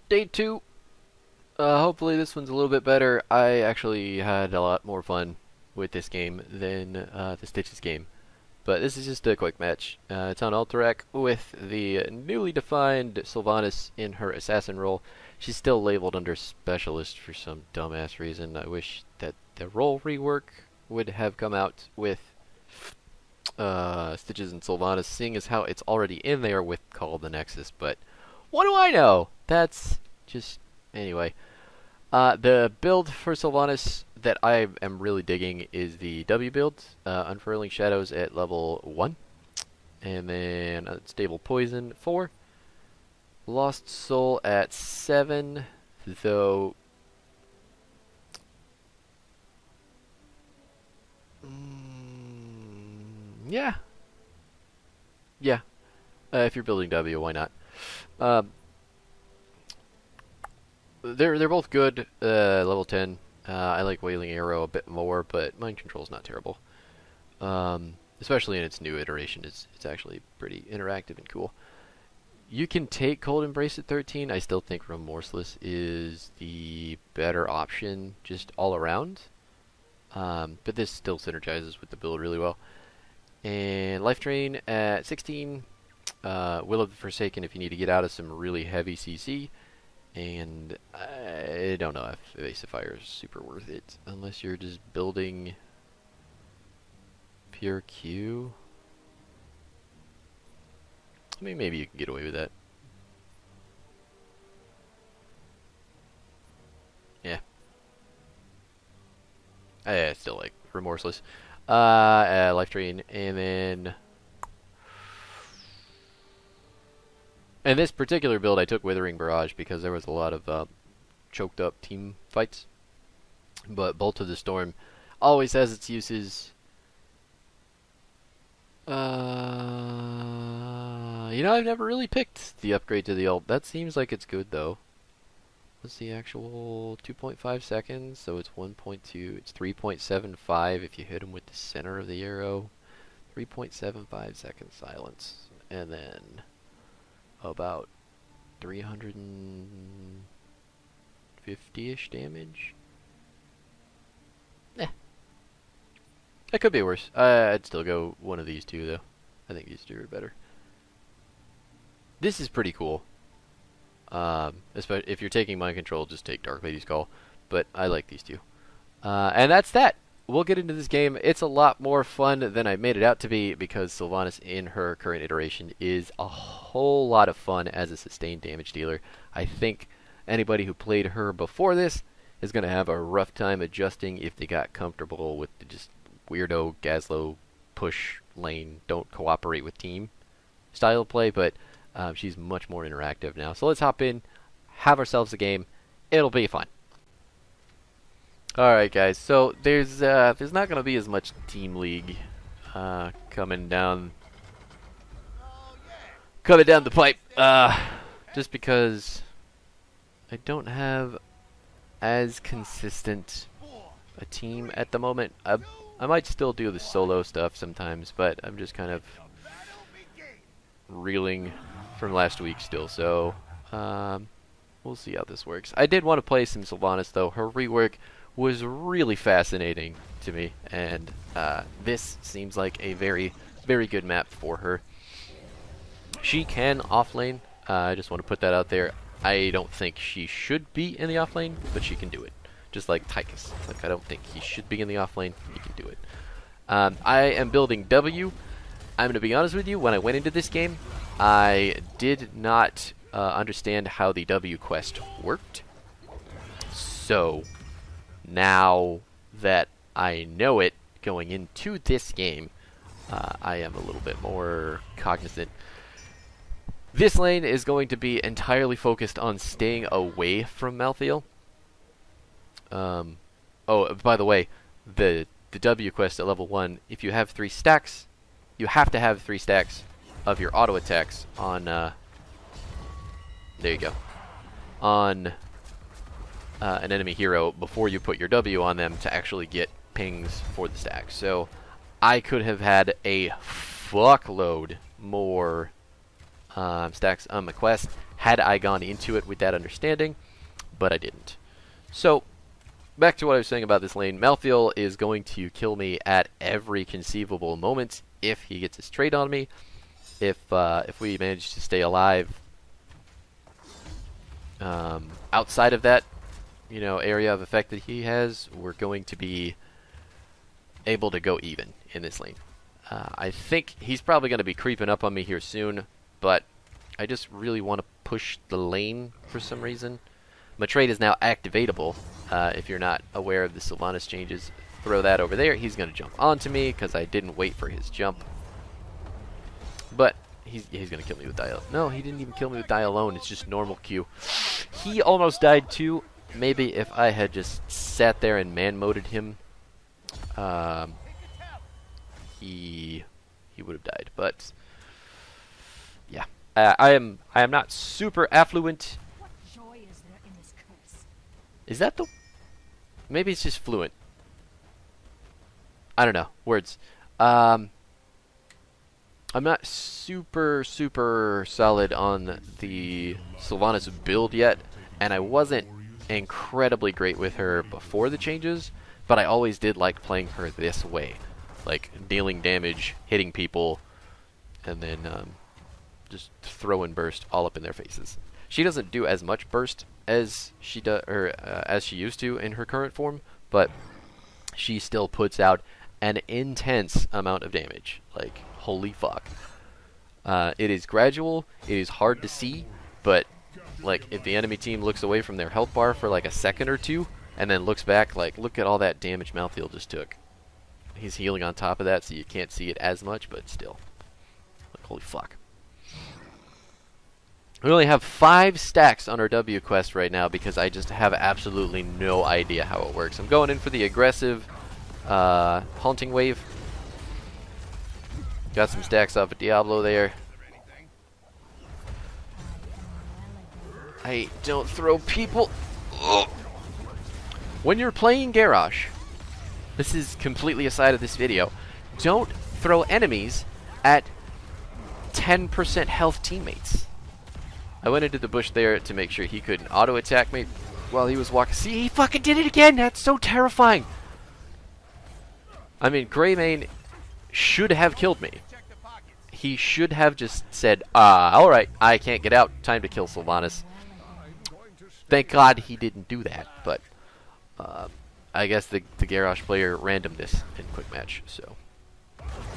Day 2. Hopefully this one's a little bit better. I actually had a lot more fun with this game than the Stitches game. But this is just a quick match. It's on Alterac with the newly defined Sylvanas in her assassin role. She's still labeled under specialist for some dumbass reason. I wish that the role rework would have come out with Stitches and Sylvanas, seeing as how it's already in there with Call of the Nexus. But what do I know? That's just... Anyway. The build for Sylvanas that I am really digging is the W build, Unfurling Shadows at level 1, and then Unstable Poison 4, Lost Soul at 7, though... yeah. Yeah. If you're building W, why not? They're both good. Level 10. I like Wailing Arrow a bit more, but Mind Control's not terrible. Especially in its new iteration, it's actually pretty interactive and cool. You can take Cold Embrace at 13. I still think Remorseless is the better option, just all around. But this still synergizes with the build really well. And Life Drain at 16. Will of the Forsaken if you need to get out of some really heavy CC. And I don't know if Evasive Fire is super worth it, unless you're just building pure Q. I mean, maybe you can get away with that. Yeah. I still like Remorseless. Life Drain, and then... In this particular build, I took Withering Barrage because there was a lot of choked up team fights. But Bolt of the Storm always has its uses. You know, I've never really picked the upgrade to the ult. That seems like it's good, though. What's the actual 2.5 seconds? So it's 1.2. It's 3.75 if you hit him with the center of the arrow. 3.75 seconds silence. And then... about 350-ish damage. Eh. That could be worse. I'd still go one of these two, though. I think these two are better. This is pretty cool. Especially if you're taking Mind Control, just take Dark Lady's Call. But I like these two. And that's that. We'll get into this game. It's a lot more fun than I made it out to be because Sylvanas in her current iteration is a whole lot of fun as a sustained damage dealer. I think anybody who played her before this is going to have a rough time adjusting if they got comfortable with the just weirdo Gazlowe push lane, don't cooperate with team style of play, but she's much more interactive now. So let's hop in, have ourselves a game. It'll be fun. Alright guys, so there's not going to be as much Team League coming down the pipe, just because I don't have as consistent a team at the moment. I might still do the solo stuff sometimes, but I'm just kind of reeling from last week still, so we'll see how this works. I did want to play some Sylvanas though. Her rework was really fascinating to me, and this seems like a very, very good map for her. She can offlane. I just want to put that out there. I don't think she should be in the offlane, but she can do it. Just like Tychus. Like, I don't think he should be in the offlane. He can do it. I am building W. I'm going to be honest with you, when I went into this game, I did not understand how the W quest worked. So... now that I know it going into this game, I am a little bit more cognizant. This lane is going to be entirely focused on staying away from Malthael. Oh, by the way, the W quest at level 1, if you have 3 stacks, you have to have 3 stacks of your auto attacks on, there you go, on an enemy hero before you put your W on them to actually get pings for the stack. So I could have had a fuckload more stacks on my quest had I gone into it with that understanding, but I didn't. So, back to what I was saying about this lane. Malthael is going to kill me at every conceivable moment if he gets his trade on me. If we manage to stay alive outside of that, you know, area of effect that he has, we're going to be able to go even in this lane. I think he's probably going to be creeping up on me here soon, but I just really want to push the lane for some reason. My trade is now activatable. If you're not aware of the Sylvanas changes, throw that over there. He's going to jump onto me because I didn't wait for his jump. But he's going to kill me with die. No, he didn't even kill me with die alone. It's just normal Q. He almost died too. Maybe if I had just sat there and man-moded him, he would have died. But yeah, I am not super affluent. What joy is there in this curse? Is that the? Maybe it's just fluent. I don't know words. I'm not super solid on the Sylvanas build yet, and I wasn't incredibly great with her before the changes, but I always did like playing her this way, like dealing damage, hitting people, and then just throw and burst all up in their faces. She doesn't do as much burst as she as she used to in her current form, but she still puts out an intense amount of damage. Like, holy fuck. It is gradual, it is hard to see, but like if the enemy team looks away from their health bar for like a second or two and then looks back, like, look at all that damage Malthael just took. He's healing on top of that, so you can't see it as much, but still. Like, holy fuck. We only have 5 stacks on our W quest right now because I just have absolutely no idea how it works. I'm going in for the aggressive haunting wave. Got some stacks off of Diablo there. Hey, don't throw people. Ugh. When you're playing Garrosh, this is completely aside of this video, don't throw enemies at 10% health teammates. I went into the bush there to make sure he couldn't auto-attack me while he was walking. See, he fucking did it again! That's so terrifying! I mean, Greymane should have killed me. He should have just said, alright, I can't get out. Time to kill Sylvanas. Thank God he didn't do that, but I guess the Garrosh player randomed this in quick match, so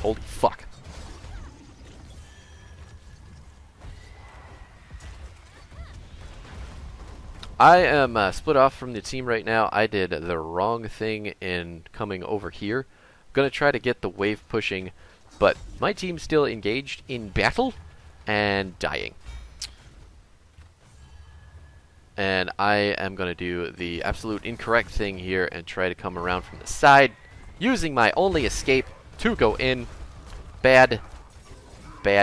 holy fuck. I am split off from the team right now. I did the wrong thing in coming over here. I'm going to try to get the wave pushing, but my team's still engaged in battle and dying. And I am going to do the absolute incorrect thing here and try to come around from the side, using my only escape to go in. Bad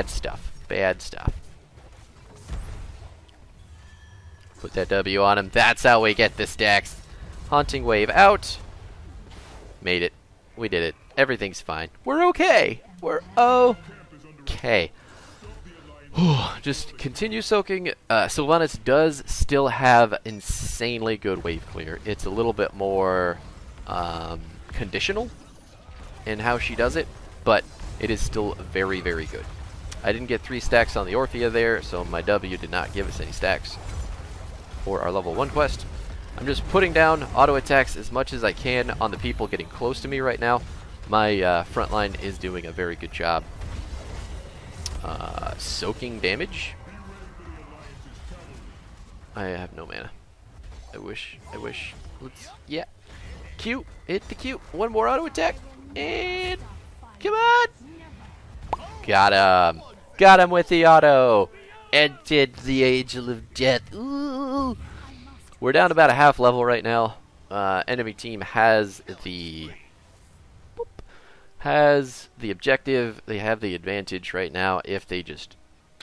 stuff. Bad stuff. Put that W on him. That's how we get the stacks. Haunting wave out. Made it. We did it. Everything's fine. We're okay. We're okay. Just continue soaking. Sylvanas does still have insanely good wave clear. It's a little bit more conditional in how she does it, but it is still very good. I didn't get 3 stacks on the Orphea there, so my W did not give us any stacks for our level 1 quest. I'm just putting down auto attacks as much as I can on the people getting close to me right now. My front line is doing a very good job soaking damage. I have no mana. I wish. Let's, yeah. Q. Hit the Q. One more auto attack. And come on. Got him. Got him with the auto. Ended the Angel of Death. Ooh. We're down about a half level right now. Enemy team has the objective. They have the advantage right now if they just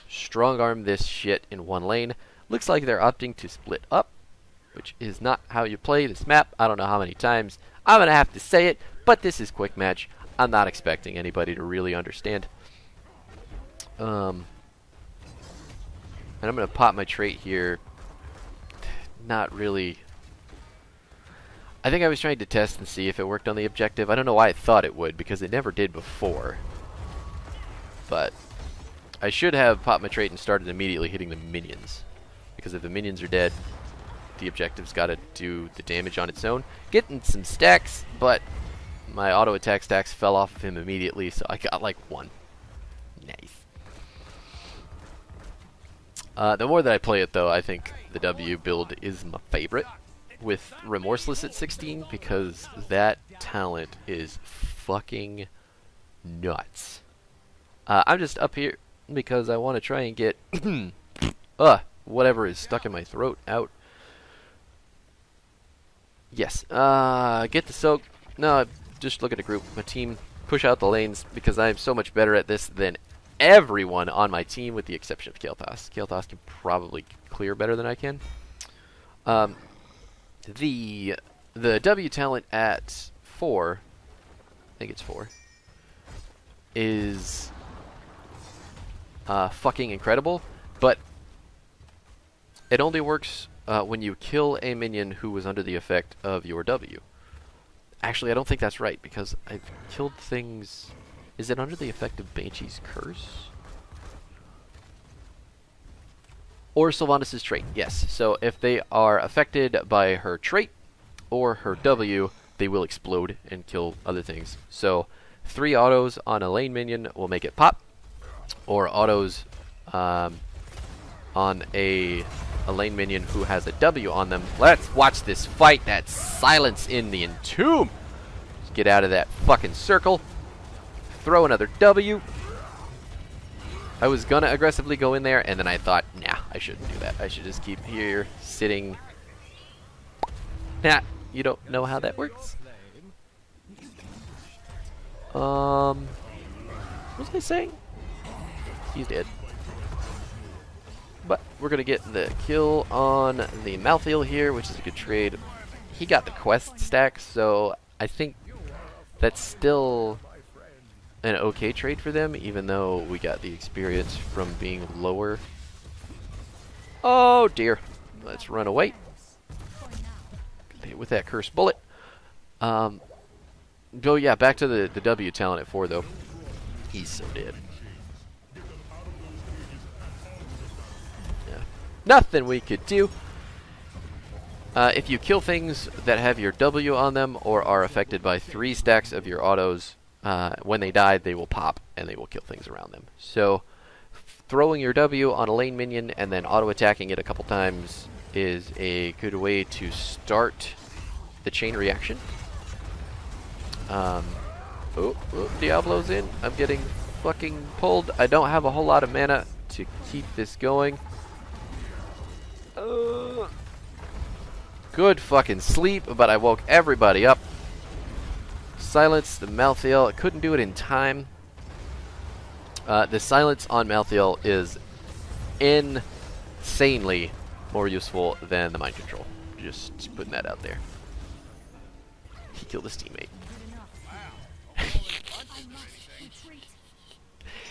strong arm this shit in one lane. Looks like they're opting to split up, which is not how you play this map. I don't know how many times I'm gonna have to say it, but this is quick match. I'm not expecting anybody to really understand. And I'm going to pop my trait here. Not really. I think I was trying to test and see if it worked on the objective. I don't know why I thought it would, because it never did before. But I should have popped my trait and started immediately hitting the minions. Because if the minions are dead, the objective's got to do the damage on its own. Getting some stacks, but my auto attack stacks fell off of him immediately, so I got like 1. Nice. The more that I play it, though, I think the W build is my favorite, with Remorseless at 16, because that talent is fucking nuts. I'm just up here because I want to try and get whatever is stuck in my throat out. Yes. Get the soak. No, just look at a group. My team. Push out the lanes because I'm so much better at this than everyone on my team, with the exception of Kael'thas. Kael'thas can probably clear better than I can. The W talent at 4, I think it's 4, is fucking incredible, but it only works when you kill a minion who was under the effect of your W. Actually, I don't think that's right, because I've killed things... Is it under the effect of Banshee's Curse? Or Sylvanas' trait, yes. So if they are affected by her trait or her W, they will explode and kill other things. So 3 autos on a lane minion will make it pop, or autos on a lane minion who has a W on them. Let's watch this fight. That silence in the entomb. Let's get out of that fucking circle. Throw another W. I was gonna aggressively go in there, and then I thought, nah, I shouldn't do that. I should just keep here, sitting. Nah, you don't know how that works. What was I saying? He's dead. But we're gonna get the kill on the Malthael here, which is a good trade. He got the quest stack, so I think that's still an okay trade for them, even though we got the experience from being lower. Oh dear. Let's run away. Hit with that cursed bullet. Oh yeah, back to the W talent at 4 though. He's so dead. Yeah. Nothing we could do. If you kill things that have your W on them or are affected by 3 stacks of your autos, when they die, they will pop and they will kill things around them. So throwing your W on a lane minion and then auto-attacking it a couple times is a good way to start the chain reaction. Oh, Diablo's in. I'm getting fucking pulled. I don't have a whole lot of mana to keep this going. Good fucking sleep, but I woke everybody up. Silence the Malthael. I couldn't do it in time. The silence on Malthael is insanely more useful than the mind control. Just putting that out there. He killed his teammate.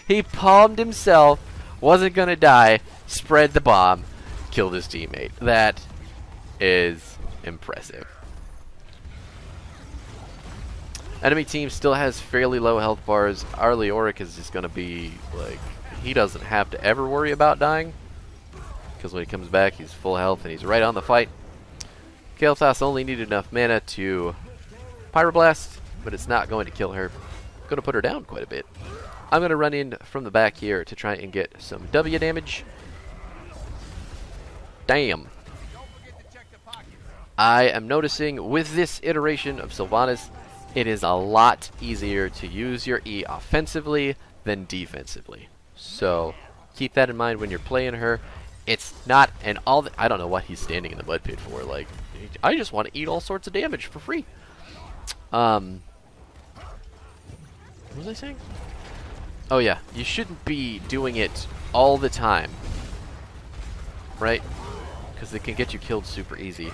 He palmed himself, wasn't gonna die, spread the bomb, killed his teammate. That is impressive. Enemy team still has fairly low health bars. Our Leoric is just going to be, like, he doesn't have to ever worry about dying. Because when he comes back, he's full health and he's right on the fight. Kael'thas only needed enough mana to Pyroblast, but it's not going to kill her. Going to put her down quite a bit. I'm going to run in from the back here to try and get some W damage. Damn. I am noticing with this iteration of Sylvanas, it is a lot easier to use your E offensively than defensively. So keep that in mind when you're playing her. It's not an all... I don't know what he's standing in the mud pit for. Like, I just want to eat all sorts of damage for free. What was I saying? Oh yeah, you shouldn't be doing it all the time. Right? Because it can get you killed super easy.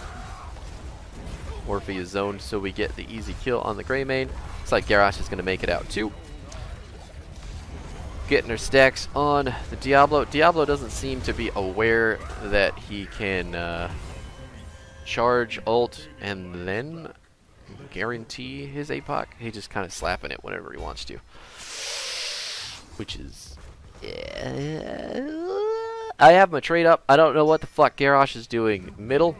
Morphe is zoned, so we get the easy kill on the Greymane. Looks like Garrosh is going to make it out too. Getting her stacks on the Diablo. Diablo doesn't seem to be aware that he can charge ult and then guarantee his APOC. He's just kind of slapping it whenever he wants to. Which is... I have my trade up. I don't know what the fuck Garrosh is doing middle.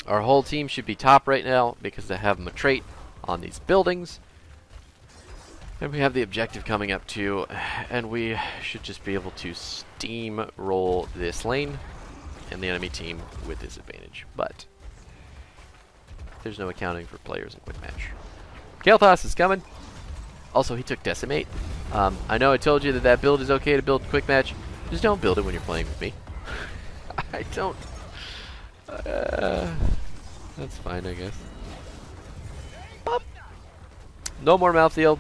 Our whole team should be top right now because they have my trait on these buildings. And we have the objective coming up too, and we should just be able to steamroll this lane and the enemy team with disadvantage. But there's no accounting for players in quick match. Kael'thas is coming. Also, he took Decimate. I know I told you that that build is okay to build quick match. Just don't build it when you're playing with me. I don't. That's fine, I guess. Pop. No more mouthfeel.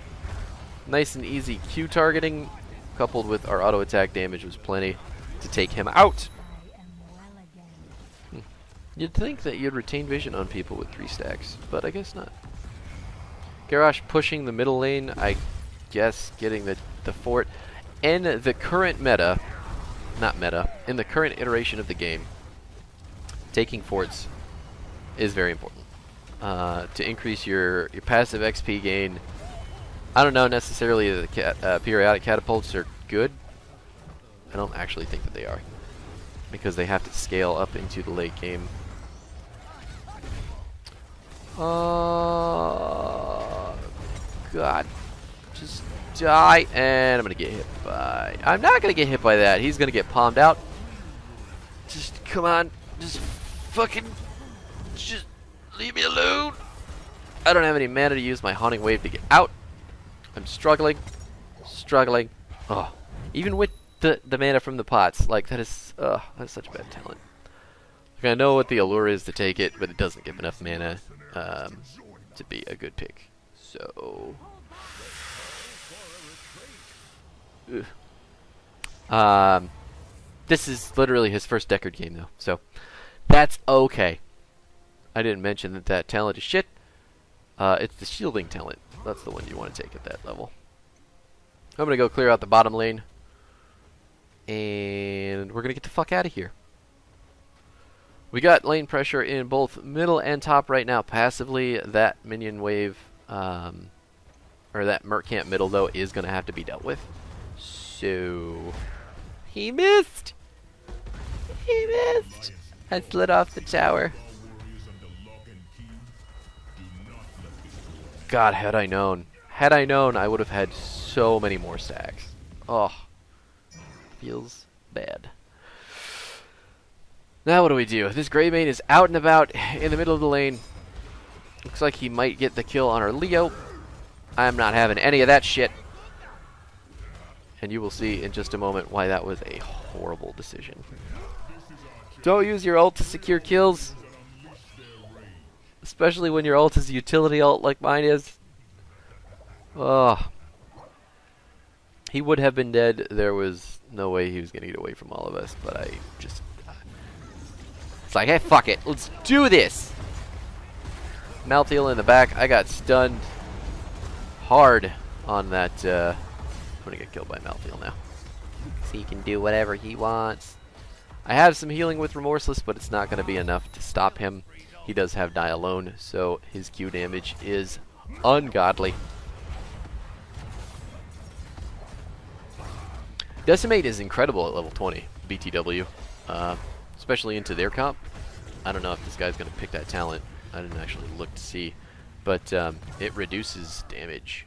Nice and easy Q targeting, coupled with our auto attack damage, was plenty to take him out. You'd think that you'd retain vision on people with 3 stacks, but I guess not. Garrosh pushing the middle lane, I guess getting the fort. In the current meta, not meta, in the current iteration of the game, taking forts is very important. To increase your passive XP gain. I don't know necessarily the periodic catapults are good. I don't actually think that they are, because they have to scale up into the late game. Oh God, just die, and I'm gonna get hit by. I'm not gonna get hit by that. He's gonna get palmed out. Just come on, just fucking, just leave me alone. I don't have any mana to use my haunting wave to get out. I'm struggling. Oh, even with the mana from the pots, like that's such bad talent. Like, I know what the allure is to take it, but it doesn't give enough mana to be a good pick. So, this is literally his first Deckard game though, so that's okay. I didn't mention that that talent is shit. It's the shielding talent. That's the one you want to take at that level. I'm going to go clear out the bottom lane. And we're going to get the fuck out of here. We got lane pressure in both middle and top right now. Passively, that minion wave, or that Merc camp middle, though, is going to have to be dealt with. So, he missed! He missed! I slid off the tower. God, had I known, I would have had so many more stacks. Oh, feels bad. Now what do we do? This Greymane is out and about in the middle of the lane. Looks like he might get the kill on our Leo. I'm not having any of that shit. And you will see in just a moment why that was a horrible decision. Don't use your ult to secure kills. Especially when your ult is a utility ult like mine is. Oh. He would have been dead. There was no way he was going to get away from all of us. But I just... It's like, hey, fuck it. Let's do this. Malthael in the back. I got stunned hard on that. I'm going to get killed by Malthael now. So he can do whatever he wants. I have some healing with Remorseless, but it's not going to be enough to stop him. He does have Die Alone, so his Q damage is ungodly. Decimate is incredible at level 20, BTW. Especially into their comp. I don't know if this guy's going to pick that talent. I didn't actually look to see. But it reduces damage.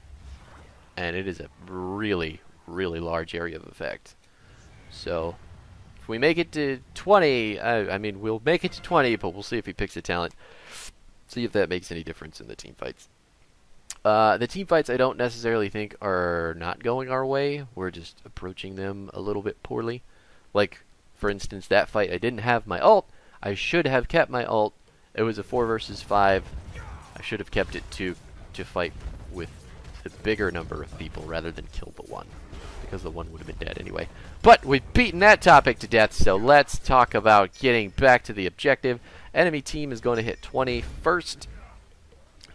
And it is a really, really large area of effect. So... we make it to 20, I mean, we'll make it to 20, but we'll see if he picks a talent. See if that makes any difference in the team fights. The team fights I don't necessarily think are not going our way. We're just approaching them a little bit poorly. Like, for instance, that fight, I didn't have my ult. I should have kept my ult. It was a 4 versus 5. I should have kept it to fight with a bigger number of people rather than kill the one. Because the one would have been dead anyway. But we've beaten that topic to death, so let's talk about getting back to the objective. Enemy team is going to hit 20 first.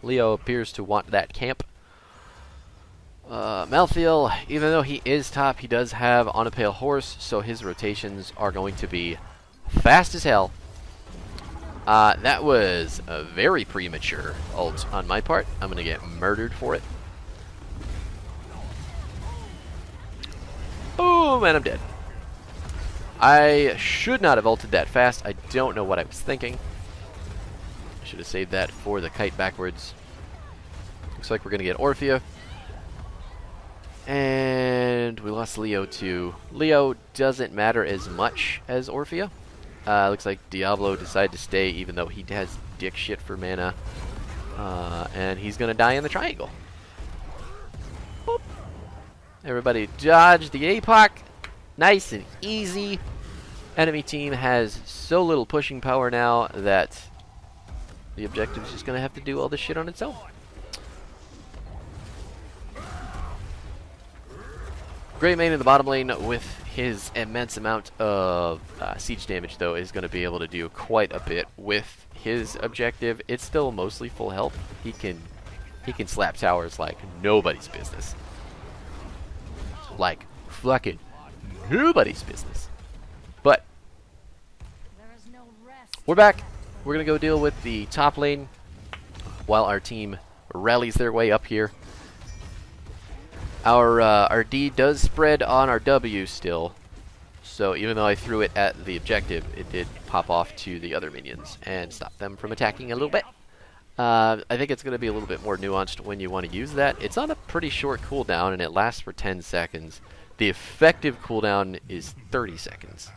Leo appears to want that camp. Malthael, even though he is top, he does have On a Pale Horse, so his rotations are going to be fast as hell. That was a very premature ult on my part. I'm going to get murdered for it. Boom, and I'm dead. I should not have ulted that fast. I don't know what I was thinking. Should have saved that for the kite backwards. Looks like we're going to get Orphea. And we lost Leo too. Leo doesn't matter as much as Orphea. Looks like Diablo decided to stay even though he has dick shit for mana. And he's going to die in the triangle. Boop. Everybody dodge the APOC. Nice and easy. Enemy team has so little pushing power now that the objective is just going to have to do all this shit on its own. Great main in the bottom lane with his immense amount of siege damage, though, is going to be able to do quite a bit with his objective. It's still mostly full health. He can slap towers like nobody's business. Like fucking nobody's business. But There is no rest. we're back. We're going to go deal with the top lane while our team rallies their way up here. Our D does spread on our W still, so even though I threw it at the objective, it did pop off to the other minions and stop them from attacking a little bit. I think it's going to be a little bit more nuanced when you want to use that. It's on a pretty short cooldown, and it lasts for 10 seconds. The effective cooldown is 30 seconds,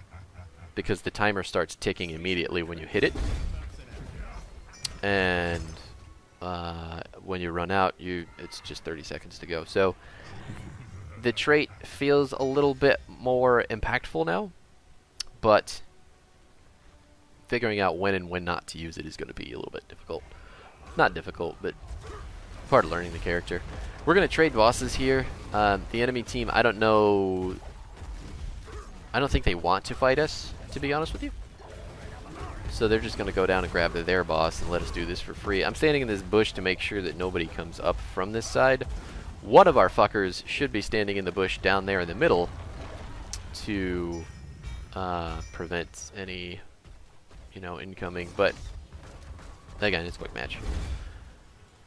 because the timer starts ticking immediately when you hit it. And when you run out, it's just 30 seconds to go. So the trait feels a little bit more impactful now, but figuring out when and when not to use it is going to be a little bit difficult. Not difficult, but part of learning the character. We're going to trade bosses here. The enemy team, I don't know. I don't think they want to fight us, to be honest with you. So they're just going to go down and grab their boss and let us do this for free. I'm standing in this bush to make sure that nobody comes up from this side. One of our fuckers should be standing in the bush down there in the middle to prevent any, incoming. But again, it's a quick match.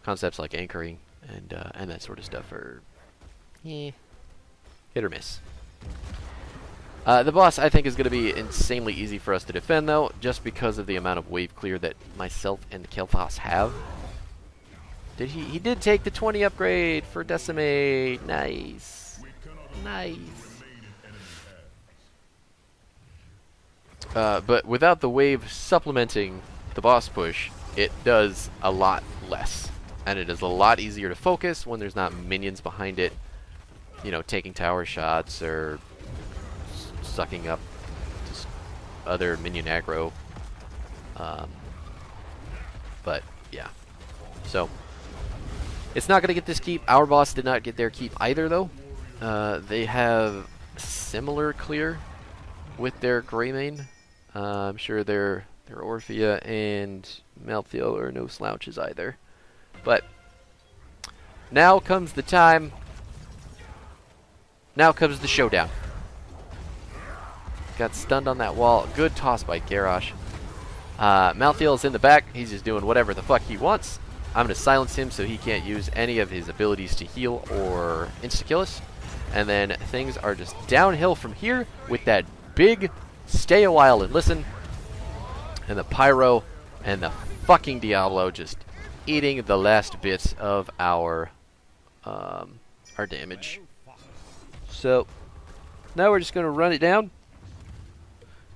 Concepts like anchoring and that sort of stuff are hit or miss. The boss, I think, is going to be insanely easy for us to defend, though, just because of the amount of wave clear that myself and Kel'Thas have. He did take the 20 upgrade for Decimate. Nice. Nice. But without the wave supplementing the boss push, it does a lot less. And it is a lot easier to focus when there's not minions behind it, taking tower shots or sucking up just other minion aggro. But, yeah. So it's not going to get this keep. Our boss did not get their keep either, though. They have similar clear with their Greymane. I'm sure their Orphea and Malthael are no slouches either. But now comes the time. Now comes the showdown. Got stunned on that wall. Good toss by Garrosh. Malthael is in the back. He's just doing whatever the fuck he wants. I'm going to silence him so he can't use any of his abilities to heal or insta-kill us. And then things are just downhill from here with that big stay a while and listen. And the Pyro and the fucking Diablo just eating the last bits of our damage. So now we're just going to run it down.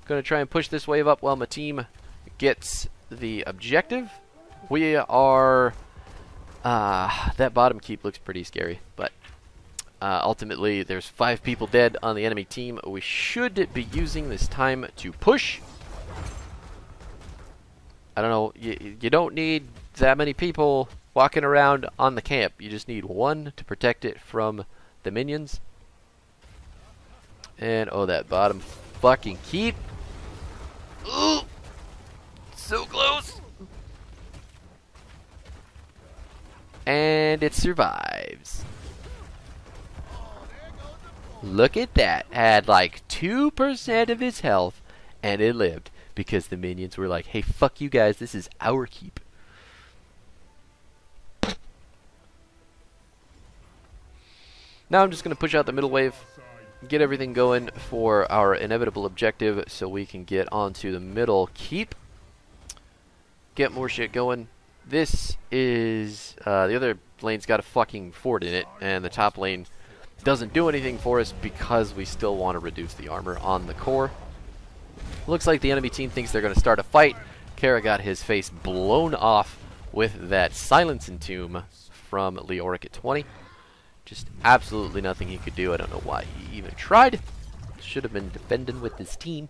Going to try and push this wave up while my team gets the objective. We are... that bottom keep looks pretty scary, but ultimately there's 5 people dead on the enemy team. We should be using this time to push. I don't know, you don't need that many people walking around on the camp. You just need one to protect it from the minions. And, oh, that bottom fucking keep. Ooh! So close! And it survives. Look at that. Had like 2% of his health, and it lived. Because the minions were like, hey, fuck you guys, this is our keep. Now I'm just going to push out the middle wave, get everything going for our inevitable objective so we can get onto the middle keep. Get more shit going. This is, the other lane's got a fucking fort in it, and the top lane doesn't do anything for us because we still want to reduce the armor on the core. Looks like the enemy team thinks they're going to start a fight. Kara got his face blown off with that Silence Entomb from Leoric at 20. Just absolutely nothing he could do. I don't know why he even tried. Should have been defending with his team.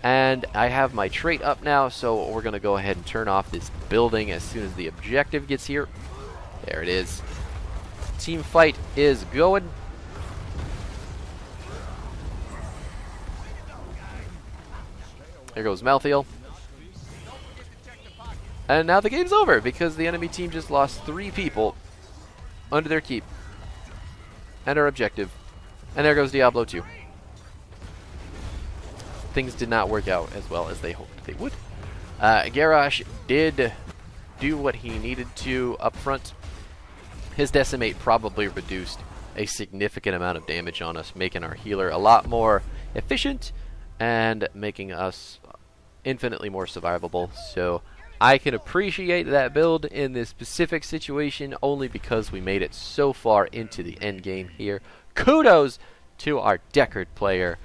And I have my trait up now, so we're going to go ahead and turn off this building as soon as the objective gets here. There it is. Team fight is going. There goes Malthael. And now the game's over because the enemy team just lost 3 people under their keep. And our objective. And there goes Diablo 2. Things did not work out as well as they hoped they would. Garrosh did do what he needed to up front. His Decimate probably reduced a significant amount of damage on us, making our healer a lot more efficient and making us infinitely more survivable. So I can appreciate that build in this specific situation only because we made it so far into the end game here. Kudos to our Deckard player,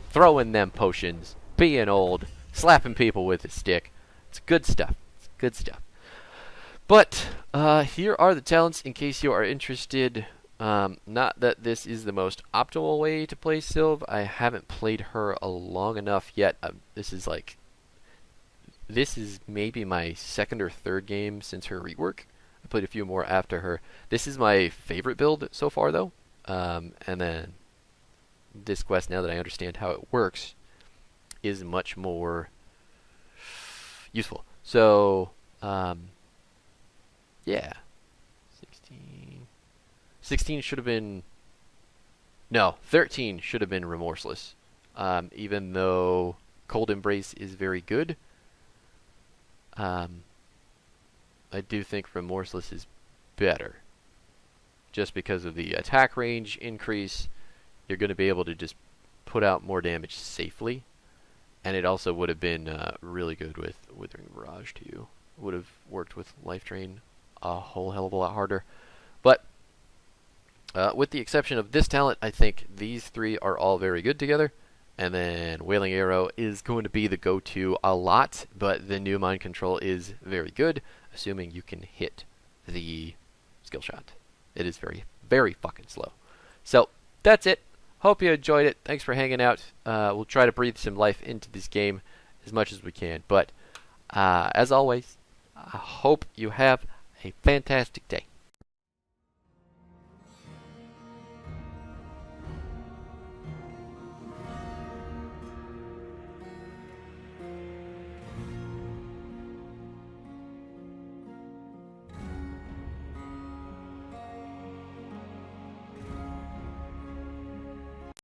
throwing them potions, being old, slapping people with his stick. It's good stuff. It's good stuff. But here are the talents in case you are interested. Not that this is the most optimal way to play Sylv. I haven't played her long enough yet. This is maybe my 2nd or 3rd game since her rework. I played a few more after her. This is my favorite build so far, though. And then this quest, now that I understand how it works, is much more useful. So, yeah. 16 should have been... No, 13 should have been Remorseless. Even though Cold Embrace is very good, I do think Remorseless is better. Just because of the attack range increase, you're going to be able to just put out more damage safely. And it also would have been really good with Withering Barrage too. Would have worked with Life Drain a whole hell of a lot harder. But with the exception of this talent, I think these 3 are all very good together. And then Wailing Arrow is going to be the go-to a lot, but the new Mind Control is very good, assuming you can hit the skill shot. It is very, very fucking slow. So, that's it. Hope you enjoyed it. Thanks for hanging out. We'll try to breathe some life into this game as much as we can. But, as always, I hope you have a fantastic day.